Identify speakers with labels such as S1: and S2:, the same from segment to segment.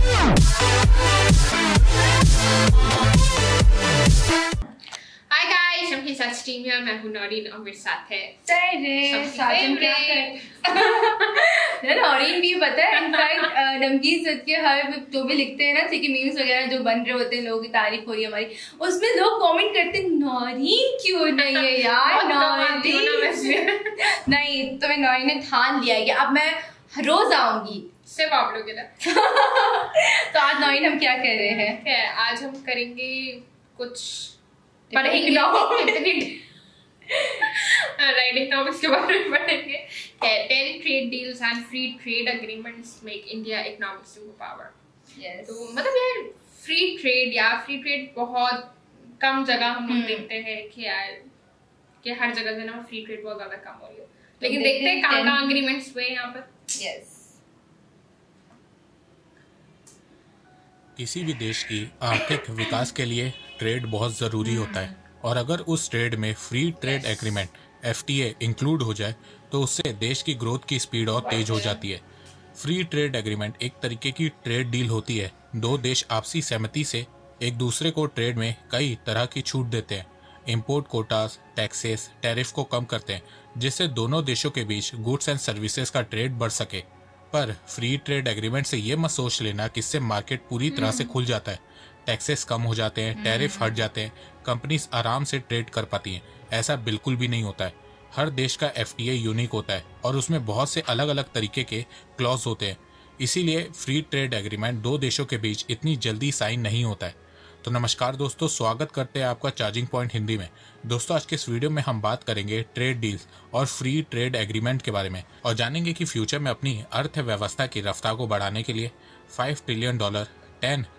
S1: Hi guys, हम के साथ स्ट्रीम है। मैं हूं नौरीन और मेरे साथ है
S2: साजन। क्या कर नौरीन भी पता है, इनफैक्ट नमकीन सद के हर जो भी लिखते हैं ना, ठीक है, मीम्स वगैरह जो बन रहे होते हैं, लोगों की तारीफ हो रही है हमारी, उसमें लोग कमेंट करते हैं नौरीन क्यों नहीं है यार। नौरीन नहीं, तुम्हें नौरीन ने ठान लिया है कि अब मैं रोज आऊंगी
S1: सिर्फ आप लोग इधर।
S2: तो आज नौरीन हम क्या कर रहे हैं?
S1: आज हम करेंगे कुछ
S2: राइटिंग
S1: नॉवेल्स के बारे में पढ़ेंगे। Tariff trade deals and free trade agreements make India economic super power. तो मतलब यार फ्री ट्रेड बहुत कम जगह हम लोग देखते हैं कि यार कि हर जगह से ना फ्री ट्रेड बहुत ज्यादा कम हो रही है, लेकिन देखते हैं कहाँ एग्रीमेंट्स हुए यहाँ पर।
S3: किसी भी देश की आर्थिक विकास के लिए ट्रेड बहुत ज़रूरी होता है, और अगर उस ट्रेड में free trade agreement FTA include हो जाए तो उससे देश की ग्रोथ की स्पीड और तेज हो जाती है। फ्री ट्रेड एग्रीमेंट एक तरीके की ट्रेड डील होती है। दो देश आपसी सहमति से एक दूसरे को ट्रेड में कई तरह की छूट देते हैं। इंपोर्ट कोटास, टैक्सेस, टैरिफ को कम करते हैं, जिससे दोनों देशों के बीच गुड्स एंड सर्विसेज का ट्रेड बढ़ सके। पर फ्री ट्रेड एग्रीमेंट से ये मत सोच लेना कि इससे मार्केट पूरी तरह से खुल जाता है। टैक्सेस कम हो जाते हैं, टैरिफ हट जाते हैं, कंपनीज आराम से ट्रेड कर पाती हैं। ऐसा बिल्कुल भी नहीं होता है। हर देश का FTA यूनिक होता है और उसमें बहुत से अलग अलग तरीके के क्लॉज होते हैं। इसीलिए फ्री ट्रेड एग्रीमेंट दो देशों के बीच इतनी जल्दी साइन नहीं होता है। तो नमस्कार दोस्तों, स्वागत करते हैं आपका चार्जिंग पॉइंट हिंदी में। दोस्तों, आज के इस वीडियो में हम बात करेंगे ट्रेड डील्स और फ्री ट्रेड एग्रीमेंट के बारे में, और जानेंगे कि फ्यूचर में अपनी अर्थव्यवस्था की रफ्तार को बढ़ाने के लिए $5 ट्रिलियन, $10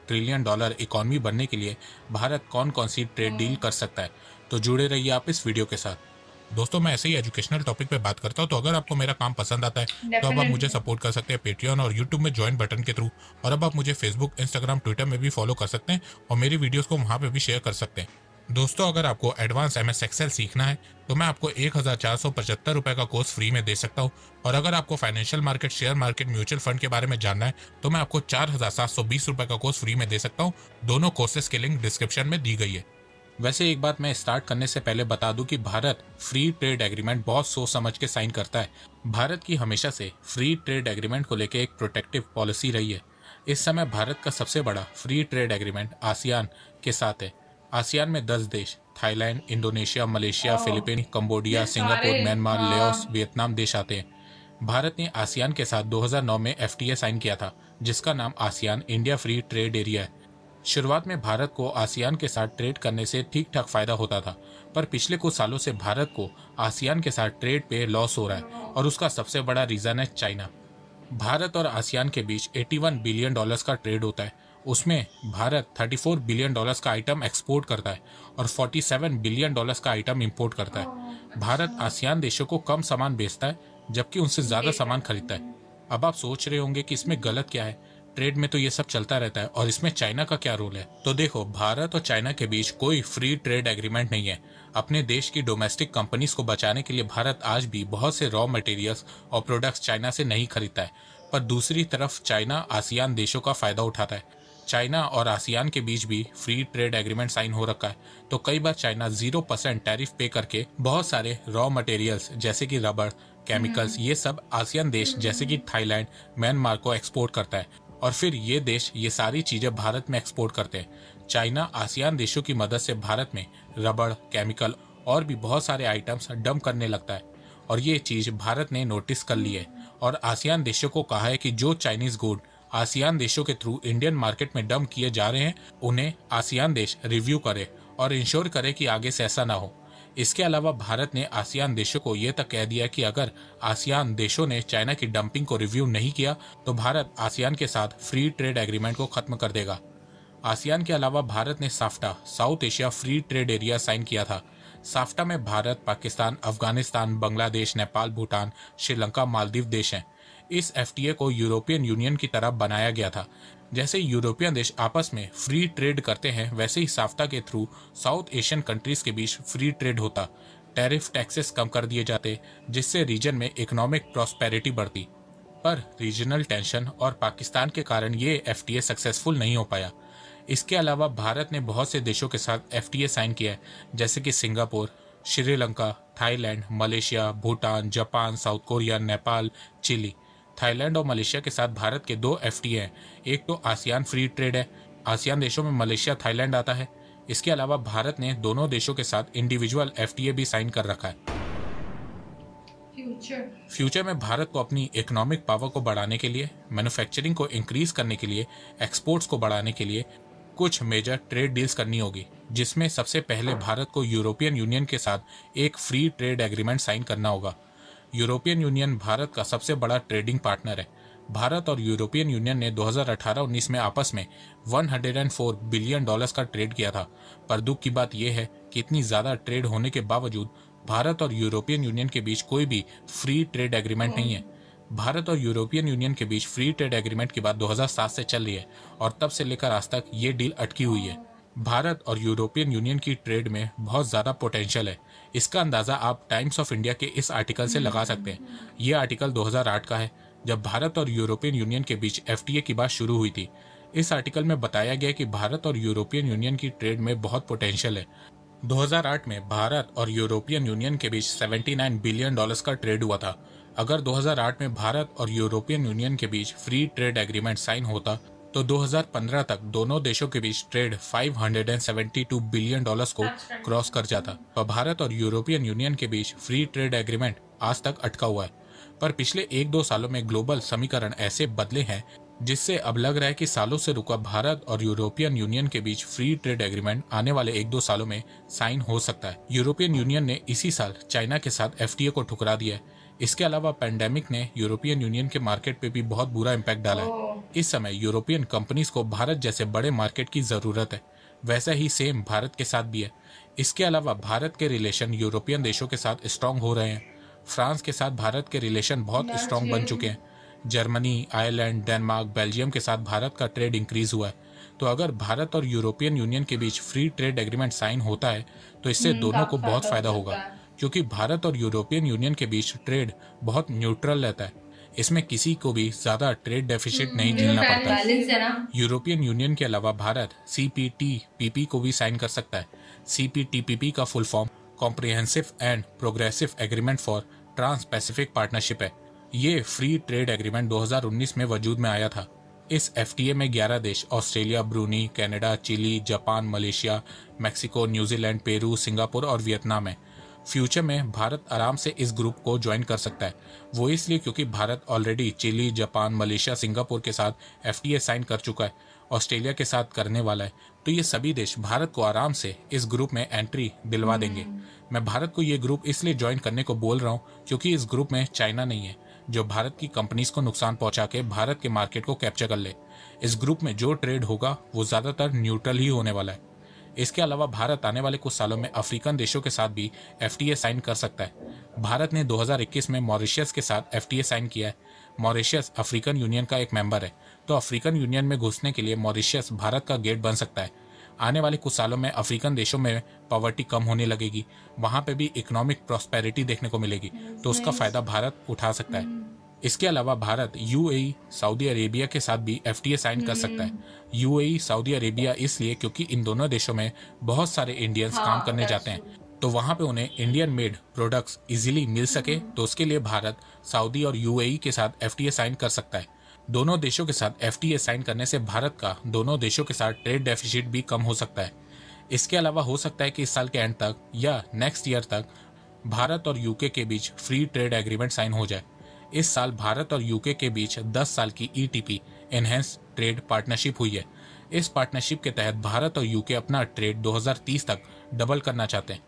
S3: ट्रिलियन इकॉनमी बनने के लिए भारत कौन कौन सी ट्रेड डील कर सकता है। तो जुड़े रहिए आप इस वीडियो के साथ। दोस्तों, मैं ऐसे ही एजुकेशनल टॉपिक पे बात करता हूँ, तो अगर आपको मेरा काम पसंद आता है तो अब आप मुझे सपोर्ट कर सकते हैं पेट्रियन और यूट्यूब में ज्वाइन बटन के थ्रू, और अब आप मुझे फेसबुक, इंस्टाग्राम, ट्विटर में भी फॉलो कर सकते हैं और मेरी वीडियोस को वहाँ पे भी शेयर कर सकते हैं। दोस्तों, अगर आपको एडवांस MS एक्सेल सीखना है तो मैं आपको 1475 रुपये का कोर्स फ्री में दे सकता हूँ, और अगर आपको financial market, share market, mutual fund के बारे में जानना है तो मैं आपको 4720 रुपये का कोर्स फ्री में दे सकता हूँ। दोनों कोर्सेज की लिंक डिस्क्रिप्शन में दी गई है। वैसे एक बात मैं स्टार्ट करने से पहले बता दूं कि भारत फ्री ट्रेड एग्रीमेंट बहुत सोच समझ के साइन करता है। भारत की हमेशा से फ्री ट्रेड एग्रीमेंट को लेकर एक प्रोटेक्टिव पॉलिसी रही है। इस समय भारत का सबसे बड़ा फ्री ट्रेड एग्रीमेंट आसियान के साथ है। आसियान में 10 देश Thailand, Indonesia, Malaysia, Philippine, Cambodia, Singapore, Myanmar, Laos, Vietnam देश आते हैं। भारत ने आसियान के साथ 2009 में FTA साइन किया था, जिसका नाम ASEAN India free trade area है। शुरुआत में भारत को आसियान के साथ ट्रेड करने से ठीक ठाक फायदा होता था, पर पिछले कुछ सालों से भारत को आसियान के साथ ट्रेड पे लॉस हो रहा है, और उसका सबसे बड़ा रीजन है चाइना। भारत और आसियान के बीच $81 बिलियन का ट्रेड होता है। उसमें भारत $34 बिलियन का आइटम एक्सपोर्ट करता है और $47 बिलियन का आइटम इंपोर्ट करता है। भारत आसियान देशों को कम सामान बेचता है, जबकि उनसे ज्यादा सामान खरीदता है। अब आप सोच रहे होंगे कि इसमें गलत क्या है, ट्रेड में तो ये सब चलता रहता है, और इसमें चाइना का क्या रोल है। तो देखो, भारत और चाइना के बीच कोई फ्री ट्रेड एग्रीमेंट नहीं है। अपने देश की डोमेस्टिक कंपनीज को बचाने के लिए भारत आज भी बहुत से रॉ मटेरियल्स और प्रोडक्ट्स चाइना से नहीं खरीदता है, पर दूसरी तरफ चाइना आसियान देशों का फायदा उठाता है। चाइना और आसियान के बीच भी फ्री ट्रेड एग्रीमेंट साइन हो रखा है, तो कई बार चाइना 0% टैरिफ पे करके बहुत सारे रॉ मटेरियल्स जैसे कि रबड़, केमिकल्स, ये सब आसियान देश जैसे कि थाईलैंड, म्यांमार को एक्सपोर्ट करता है, और फिर ये देश ये सारी चीजें भारत में एक्सपोर्ट करते हैं। चाइना आसियान देशों की मदद से भारत में रबड़, केमिकल और भी बहुत सारे आइटम्स डंप करने लगता है, और ये चीज भारत ने नोटिस कर ली है और आसियान देशों को कहा है कि जो चाइनीज गुड आसियान देशों के थ्रू इंडियन मार्केट में डंप किए जा रहे हैं, उन्हें आसियान देश रिव्यू करे और इंश्योर करे कि आगे से ऐसा ना हो। इसके अलावा भारत ने आसियान देशों को यह तक कह दिया कि अगर आसियान देशों ने चाइना की डंपिंग को रिव्यू नहीं किया तो भारत आसियान के साथ फ्री ट्रेड एग्रीमेंट को खत्म कर देगा। आसियान के अलावा भारत ने SAFTA, South Asia free trade area sign किया था। साफ्टा में भारत, पाकिस्तान, अफगानिस्तान, बांग्लादेश, नेपाल, भूटान, श्रीलंका, मालदीव देश हैं। इस FTA को यूरोपियन यूनियन की तरह बनाया गया था। जैसे यूरोपियन देश आपस में फ्री ट्रेड करते हैं, वैसे ही साफ्टा के थ्रू साउथ एशियन कंट्रीज के बीच फ्री ट्रेड होता। टैरिफ, टैक्सेस कम कर दिए जाते, जिससे रीजन में इकोनॉमिक प्रॉस्पेरिटी बढ़ती। पर रीजनल टेंशन और पाकिस्तान के कारण ये FTA सक्सेसफुल नहीं हो पाया। इसके अलावा भारत ने बहुत से देशों के साथ FTA साइन किया है, जैसे कि Singapore, Sri Lanka, Thailand, Malaysia, Bhutan, Japan, South Korea, Nepal, Chile. Thailand और मलेशिया के साथ भारत के 2 FTA हैं। एक तो आसियान फ्री ट्रेड है, आसियान देशों में मलेशिया, थाईलैंड आता है। इसके अलावा भारत ने दोनों देशों के साथ इंडिविजुअल FTA भी साइन कर रखा है। फ्यूचर में भारत को अपनी इकोनॉमिक पावर को बढ़ाने के लिए, मैन्युफैक्चरिंग को इंक्रीज करने के लिए, एक्सपोर्ट्स को बढ़ाने के लिए कुछ मेजर ट्रेड डील्स करनी होगी, जिसमें सबसे पहले भारत को यूरोपियन यूनियन के साथ एक फ्री ट्रेड एग्रीमेंट साइन करना होगा। यूरोपियन यूनियन भारत का सबसे बड़ा ट्रेडिंग पार्टनर है। भारत और यूरोपियन यूनियन ने 2018-19 में आपस में $104 बिलियन का ट्रेड किया था। पर दुख की बात यह है कि इतनी ज़्यादा ट्रेड होने के बावजूद भारत और यूरोपियन यूनियन के बीच कोई भी फ्री ट्रेड एग्रीमेंट नहीं है। भारत और यूरोपियन यूनियन के बीच फ्री ट्रेड एग्रीमेंट की बात 2007 से चल रही है और तब से लेकर आज तक ये डील अटकी हुई है। भारत और यूरोपियन यूनियन की ट्रेड में बहुत ज़्यादा पोटेंशियल है। इसका अंदाज़ा आप टाइम्स ऑफ इंडिया के इस आर्टिकल से लगा सकते हैं। ये आर्टिकल 2008 का है, जब भारत और यूरोपियन यूनियन के बीच FTA की बात शुरू हुई थी। इस आर्टिकल में बताया गया कि भारत और यूरोपियन यूनियन की ट्रेड में बहुत पोटेंशियल है। 2008 में भारत और यूरोपियन यूनियन के बीच $79 बिलियन का ट्रेड हुआ था। अगर 2008 में भारत और यूरोपियन यूनियन के बीच फ्री ट्रेड एग्रीमेंट साइन होता तो 2015 तक दोनों देशों के बीच ट्रेड $572 बिलियन को क्रॉस कर जाता। और भारत और यूरोपियन यूनियन के बीच फ्री ट्रेड एग्रीमेंट आज तक अटका हुआ है। पर पिछले 1-2 सालों में ग्लोबल समीकरण ऐसे बदले हैं जिससे अब लग रहा है कि सालों से रुका भारत और यूरोपियन यूनियन के बीच फ्री ट्रेड एग्रीमेंट आने वाले 1-2 सालों में साइन हो सकता है। यूरोपियन यूनियन ने इसी साल चाइना के साथ FTA को ठुकरा दिया है। इसके अलावा पेंडेमिक ने यूरोपियन यूनियन के मार्केट पे भी बहुत बुरा इम्पैक्ट डाला है। इस समय यूरोपियन कंपनीज को भारत जैसे बड़े मार्केट की जरूरत है। वैसा ही सेम भारत के साथ भी है। इसके अलावा भारत के रिलेशन यूरोपियन देशों के साथ स्ट्रांग हो रहे हैं। फ्रांस के साथ भारत के रिलेशन बहुत स्ट्रांग बन चुके हैं। जर्मनी, आयरलैंड, डेनमार्क, बेल्जियम के साथ भारत का ट्रेड इंक्रीज हुआ है। तो अगर भारत और यूरोपियन यूनियन के बीच फ्री ट्रेड एग्रीमेंट साइन होता है तो इससे दोनों को बहुत फायदा होगा, क्योंकि भारत और यूरोपियन यूनियन के बीच ट्रेड बहुत न्यूट्रल रहता है। इसमें किसी को भी ज्यादा ट्रेड डेफिसिट नहीं झेलना पड़ता। यूरोपियन यूनियन के अलावा भारत CPTPP को भी साइन कर सकता है। CPTPP का full form comprehensive and progressive agreement for trans Pacific partnership है। ये फ्री ट्रेड एग्रीमेंट 2019 में वजूद में आया था। इस FTA में 11 देश Australia, Brunei, Canada, Chile, Japan, Malaysia, Mexico, New Zealand, Peru, Singapore और वियतनाम है। फ्यूचर में भारत आराम से इस ग्रुप को ज्वाइन कर सकता है। वो इसलिए क्योंकि Bharat already Chile, Japan, Malaysia, Singapore के साथ FTA साइन कर चुका है, ऑस्ट्रेलिया के साथ करने वाला है। तो ये सभी देश भारत को आराम से इस ग्रुप में एंट्री दिलवा देंगे। मैं भारत को ये ग्रुप इसलिए ज्वाइन करने को बोल रहा हूँ क्योंकि इस ग्रुप में चाइना नहीं है, जो भारत की कंपनीज को नुकसान पहुंचा के भारत के मार्केट को कैप्चर कर ले। इस ग्रुप में जो ट्रेड होगा वो ज्यादातर न्यूट्रल ही होने वाला है। इसके अलावा भारत आने वाले कुछ सालों में अफ्रीकन देशों के साथ भी FTA साइन कर सकता है। भारत ने 2021 में मॉरिशस के साथ FTA साइन किया है। मॉरिशस अफ्रीकन यूनियन का एक मेंबर है, तो अफ्रीकन यूनियन में घुसने के लिए मॉरिशस भारत का गेट बन सकता है। आने वाले कुछ सालों में अफ्रीकन देशों में पॉवर्टी कम होने लगेगी, वहां पे भी इकोनॉमिक प्रॉस्पेरिटी देखने को मिलेगी, तो उसका फायदा भारत उठा सकता है। इसके अलावा भारत UAE, सऊदी अरेबिया के साथ भी FTA साइन कर सकता है। UAE, सऊदी अरेबिया इसलिए क्योंकि इन दोनों देशों में बहुत सारे इंडियंस काम करने जाते हैं, तो वहां पे उन्हें इंडियन मेड प्रोडक्ट्स इजीली मिल सके, तो उसके लिए भारत सऊदी और UAE के साथ FTA साइन कर सकता है। दोनों देशों के साथ FTA साइन करने से भारत का दोनों देशों के साथ ट्रेड डेफिसिट भी कम हो सकता है। इसके अलावा हो सकता है कि इस साल के एंड तक या नेक्स्ट ईयर तक भारत और UK के बीच फ्री ट्रेड एग्रीमेंट साइन हो जाए। इस साल भारत और UK के बीच 10 साल की ETP एनहेंस ट्रेड पार्टनरशिप हुई है। इस पार्टनरशिप के तहत भारत और UK अपना ट्रेड 2030 तक डबल करना चाहते हैं।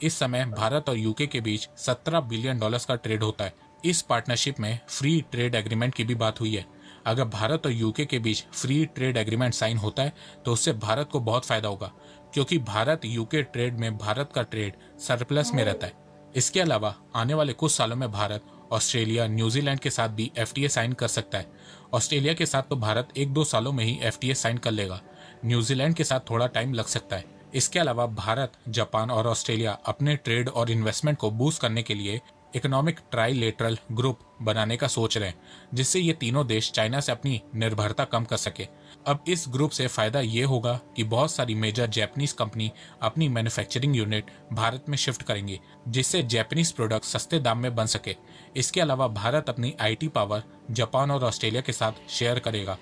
S3: इस समय भारत और UK के बीच $17 बिलियन का ट्रेड होता है। इस पार्टनरशिप में फ्री ट्रेड एग्रीमेंट की भी बात हुई है। अगर भारत और UK के बीच फ्री ट्रेड एग्रीमेंट साइन होता है तो उससे भारत को बहुत फायदा होगा, क्योंकि भारत UK ट्रेड में भारत का ट्रेड सरप्लस में रहता है। इसके अलावा आने वाले कुछ सालों में भारत ऑस्ट्रेलिया, न्यूजीलैंड के साथ भी FTA साइन कर सकता है। ऑस्ट्रेलिया के साथ तो भारत 1-2 सालों में ही FTA साइन कर लेगा। न्यूजीलैंड के साथ थोड़ा टाइम लग सकता है। इसके अलावा भारत, जापान और ऑस्ट्रेलिया अपने ट्रेड और इन्वेस्टमेंट को बूस्ट करने के लिए इकोनॉमिक ट्राइलेटरल ग्रुप बनाने का सोच रहे हैं, जिससे ये तीनों देश चाइना से अपनी निर्भरता कम कर सके। अब इस ग्रुप से फायदा ये होगा कि बहुत सारी मेजर जापानीज कंपनी अपनी मैन्युफैक्चरिंग यूनिट भारत में शिफ्ट करेंगी, जिससे जापानीज प्रोडक्ट सस्ते दाम में बन सके। इसके अलावा भारत अपनी IT पावर जापान और ऑस्ट्रेलिया के साथ शेयर करेगा।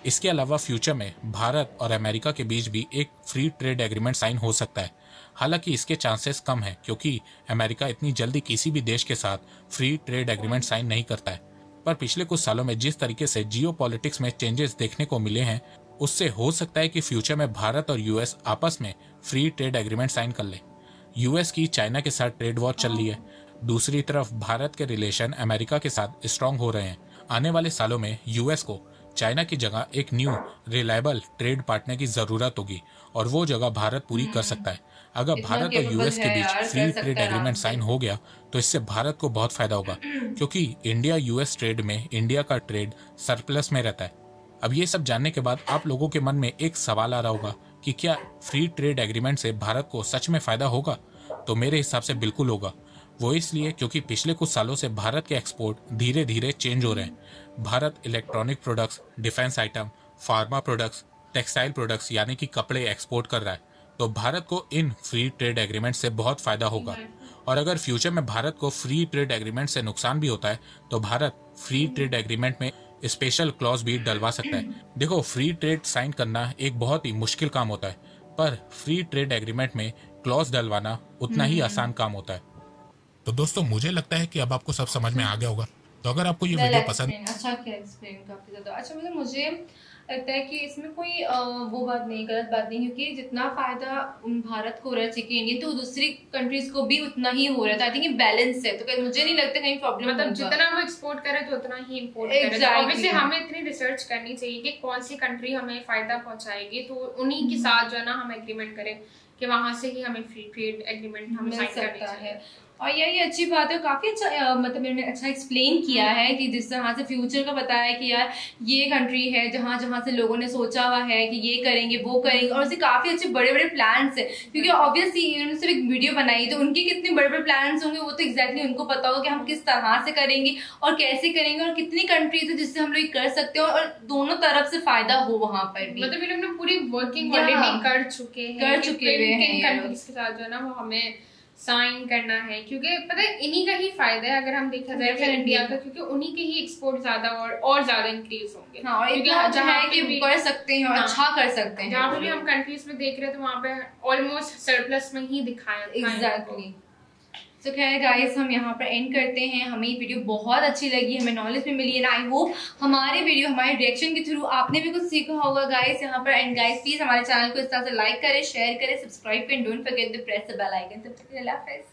S3: इसके अलावा फ्यूचर में भारत और अमेरिका के बीच भी एक फ्री ट्रेड एग्रीमेंट साइन हो सकता है। हालांकि इसके चांसेस कम हैं, क्योंकि अमेरिका इतनी जल्दी किसी भी देश के साथ फ्री ट्रेड एग्रीमेंट साइन नहीं करता है। पर पिछले कुछ सालों में जिस तरीके से जियोपॉलिटिक्स में चेंजेस देखने को मिले हैं, उससे हो सकता है कि फ्यूचर में भारत और US आपस में फ्री ट्रेड एग्रीमेंट साइन कर ले। US की चाइना के साथ ट्रेड वॉर चल रही है, दूसरी तरफ भारत के रिलेशन अमेरिका के साथ स्ट्रांग हो रहे हैं। आने वाले सालों में US को चाइना की जगह एक न्यू रिलायबल ट्रेड पार्टनर की जरूरत होगी, और वो जगह भारत पूरी कर सकता है। अगर भारत और US के बीच फ्री ट्रेड एग्रीमेंट साइन हो गया तो इससे भारत को बहुत फायदा होगा, क्योंकि इंडिया US ट्रेड में इंडिया का ट्रेड सरप्लस में रहता है। अब ये सब जानने के बाद आप लोगों के मन में एक सवाल आ रहा होगा कि क्या फ्री ट्रेड एग्रीमेंट से भारत को सच में फायदा होगा? तो मेरे हिसाब से बिल्कुल होगा। वो इसलिए क्योंकि पिछले कुछ सालों से भारत के एक्सपोर्ट धीरे धीरे चेंज हो रहे हैं। Bharat electronic products, defence item, pharma products, textile products यानी कि कपड़े एक्सपोर्ट कर रहा है। तो भारत को इन फ्री ट्रेड एग्रीमेंट से बहुत फायदा होगा। और अगर फ्यूचर में भारत को फ्री ट्रेड एग्रीमेंट से नुकसान भी होता है तो भारत फ्री ट्रेड एग्रीमेंट में स्पेशल क्लॉज भी डलवा सकता है। देखो, फ्री ट्रेड साइन करना एक बहुत ही मुश्किल काम होता है, पर फ्री ट्रेड एग्रीमेंट में क्लॉज डलवाना उतना ही आसान काम होता है। तो दोस्तों, मुझे लगता है कि अब आपको सब समझ में आ गया होगा। तो अगर आपको ये वीडियो पसंद,
S2: अच्छा क्या एक्सप्लेन काफी ज्यादा अच्छा, मतलब मुझे लगता है कि इसमें कोई वो बात नहीं, गलत बात नहीं, क्योंकि जितना फायदा भारत को हो रहा है चिकन इंडियन, तो दूसरी कंट्रीज को भी उतना ही हो रहा था। आई थिंक ये बैलेंस है, तो मुझे नहीं लगता कहीं प्रॉब्लम,
S1: मतलब जितना वो एक्सपोर्ट करे तो उतना ही इम्पोर्ट करे। ऑब्वियसली हमें इतनी रिसर्च करनी चाहिए कि कौन सी कंट्री हमें फायदा पहुंचाएगी, तो उन्हीं के साथ जो है ना हम एग्रीमेंट करें कि वहां से ही हमें फ्री ट्रेड एग्रीमेंट हमें साइन करना चाहिए।
S2: और यही अच्छी बात है, काफी अच्छा मतलब मैंने अच्छा एक्सप्लेन किया है कि जिस तरह से फ्यूचर का बताया कि यार ये कंट्री है जहाँ जहाँ से लोगों ने सोचा हुआ है कि ये करेंगे वो करेंगे, और उससे काफी अच्छे बड़े बड़े प्लान्स है। क्योंकि ऑब्वियसली इन्होंने सिर्फ एक वीडियो बनाई, तो उनके कितने बड़े बड़े प्लान्स होंगे वो तो एग्जैक्टली उनको पता होगा कि हम किस तरह से करेंगे और कैसे करेंगे, और कितनी कंट्रीज है जिससे हम लोग कर सकते हैं और दोनों तरफ से फायदा हो वहाँ पर भी।
S1: मतलब ये लोग पूरी वर्किंग ऑलरेडी कर चुके हैं कंट्रीज के साथ जो है ना वो हमें साइन करना है, क्योंकि पता है इन्हीं का ही फायदा है अगर हम देखा जाए फिर इंडिया का, क्योंकि उन्हीं के ही एक्सपोर्ट ज्यादा और ज्यादा इंक्रीज होंगे।
S2: हाँ, क्योंकि जहाँ पे भी कर सकते हैं और अच्छा कर सकते हैं,
S1: जहाँ पे भी हम कंट्रीज में देख रहे हैं तो वहाँ पे ऑलमोस्ट सरप्लस में ही दिखाया।
S2: एग्जैक्टली। तो खैर गाइस, हम यहाँ पर एंड करते हैं। हमें ये वीडियो बहुत अच्छी लगी, हमें नॉलेज भी मिली है ना। आई होप हमारे वीडियो, हमारे रिएक्शन के थ्रू आपने भी कुछ सीखा होगा गाइस यहाँ पर। एंड गाइस प्लीज हमारे चैनल को इस तरह से लाइक करें, शेयर करें, सब्सक्राइब करें, don't forget to press the bell icon. तब तक के लिए अल्लाह हाफिज़।